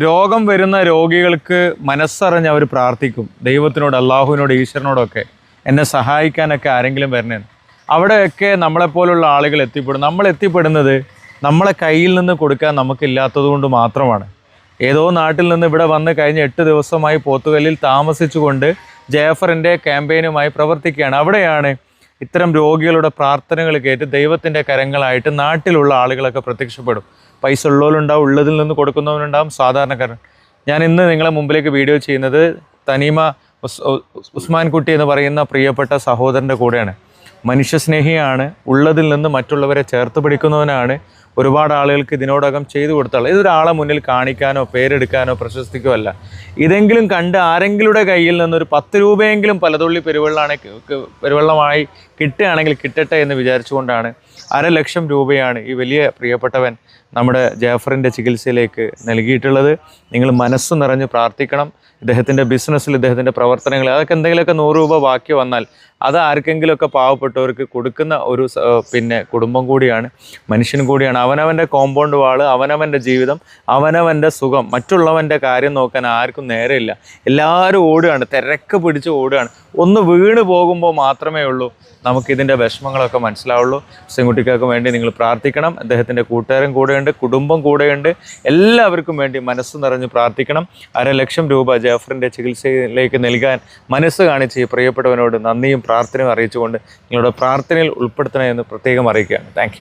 രോഗം വരുന്ന രോഗികൾക്ക് മനസ്സറിഞ്ഞ് അവർ പ്രാർത്ഥിക്കും ദൈവത്തിനോട്, അള്ളാഹുവിനോട്, ഈശ്വരനോടൊക്കെ എന്നെ സഹായിക്കാനൊക്കെ ആരെങ്കിലും വരണേ. അവിടെയൊക്കെ നമ്മളെപ്പോലുള്ള ആളുകൾ എത്തിപ്പെടും. നമ്മൾ എത്തിപ്പെടുന്നത് നമ്മളെ കയ്യിൽ നിന്ന് കൊടുക്കാൻ നമുക്കില്ലാത്തത് കൊണ്ട് മാത്രമാണ്. ഏതോ നാട്ടിൽ നിന്ന് ഇവിടെ വന്ന് കഴിഞ്ഞ 8 ദിവസമായി പോത്തുകല്ലിൽ താമസിച്ചുകൊണ്ട് ജയഫറിൻ്റെ ക്യാമ്പയിനുമായി പ്രവർത്തിക്കുകയാണ്. അവിടെയാണ് ഇത്തരം രോഗികളുടെ പ്രാർത്ഥനകൾ കേട്ട് ദൈവത്തിൻ്റെ കരങ്ങളായിട്ട് നാട്ടിലുള്ള ആളുകളൊക്കെ പ്രത്യക്ഷപ്പെടും. പൈസ ഉള്ളവരുണ്ടാവും, ഉള്ളതിൽ നിന്ന് കൊടുക്കുന്നവരുണ്ടാവും, സാധാരണക്കാരൻ. ഞാൻ ഇന്ന് നിങ്ങളെ മുമ്പിലേക്ക് വീഡിയോ ചെയ്യുന്നത് തനീമ ഉസ്മാൻ കുട്ടി എന്ന് പറയുന്ന പ്രിയപ്പെട്ട സഹോദരൻ്റെ കൂടെയാണ്. മനുഷ്യസ്നേഹിയാണ്, ഉള്ളതിൽ നിന്ന് മറ്റുള്ളവരെ ചേർത്ത് പിടിക്കുന്നവനാണ്. ഒരുപാട് ആളുകൾക്ക് ഇതിനോടകം ചെയ്തു കൊടുത്താൽ ഇതൊരാളെ മുന്നിൽ കാണിക്കാനോ പേരെടുക്കാനോ പ്രശസ്തിക്കോ അല്ല. ഇതെങ്കിലും കണ്ട് ആരെങ്കിലുടെ കയ്യിൽ നിന്നൊരു 10 രൂപയെങ്കിലും പലതുള്ളി പെരുവെള്ളമായി കിട്ടുകയാണെങ്കിൽ കിട്ടട്ടെ എന്ന് വിചാരിച്ചുകൊണ്ടാണ് 1,00,000 രൂപയാണ് ഈ വലിയ പ്രിയപ്പെട്ടവൻ നമ്മുടെ ജാഫറിൻ്റെ ചികിത്സയിലേക്ക് നൽകിയിട്ടുള്ളത്. നിങ്ങൾ മനസ്സ് നിറഞ്ഞ് പ്രാർത്ഥിക്കണം. ഇദ്ദേഹത്തിൻ്റെ ബിസിനസ്സിൽ, ഇദ്ദേഹത്തിൻ്റെ പ്രവർത്തനങ്ങൾ, അതൊക്കെ എന്തെങ്കിലുമൊക്കെ 100 രൂപ ബാക്കി വന്നാൽ അത് ആർക്കെങ്കിലുമൊക്കെ പാവപ്പെട്ടവർക്ക് കൊടുക്കുന്ന ഒരു കുടുംബം കൂടിയാണ്, മനുഷ്യൻ കൂടിയാണ്. അവനവൻ്റെ കോമ്പൗണ്ട് വാള്, അവനവൻ്റെ ജീവിതം, അവനവൻ്റെ സുഖം, മറ്റുള്ളവൻ്റെ കാര്യം നോക്കാൻ ആർക്കും നേരെയില്ല. എല്ലാവരും ഓടുകയാണ്, തിരക്ക് പിടിച്ച് ഓടുകയാണ്. ഒന്ന് വീണ് പോകുമ്പോൾ മാത്രമേ ഉള്ളൂ നമുക്കിതിൻ്റെ വിഷമങ്ങളൊക്കെ മനസ്സിലാവുള്ളൂ. സെങ്കുട്ടിക്കാർക്ക് വേണ്ടി നിങ്ങൾ പ്രാർത്ഥിക്കണം. അദ്ദേഹത്തിൻ്റെ കൂട്ടുകാരൻ കൂടെയുണ്ട്, കുടുംബം കൂടെയുണ്ട്. എല്ലാവർക്കും വേണ്ടി മനസ്സ് നിറഞ്ഞ് പ്രാർത്ഥിക്കണം. 1,00,000 രൂപ ജാഫറിൻ്റെ ചികിത്സയിലേക്ക് നൽകാൻ മനസ്സ് കാണിച്ച് ഈ പ്രിയപ്പെട്ടവനോട് നന്ദിയും പ്രാർത്ഥനയും അറിയിച്ചുകൊണ്ട് നിങ്ങളുടെ പ്രാർത്ഥനയിൽ ഉൾപ്പെടുത്തണമെന്ന് പ്രത്യേകം അറിയിക്കുകയാണ്. Thank you.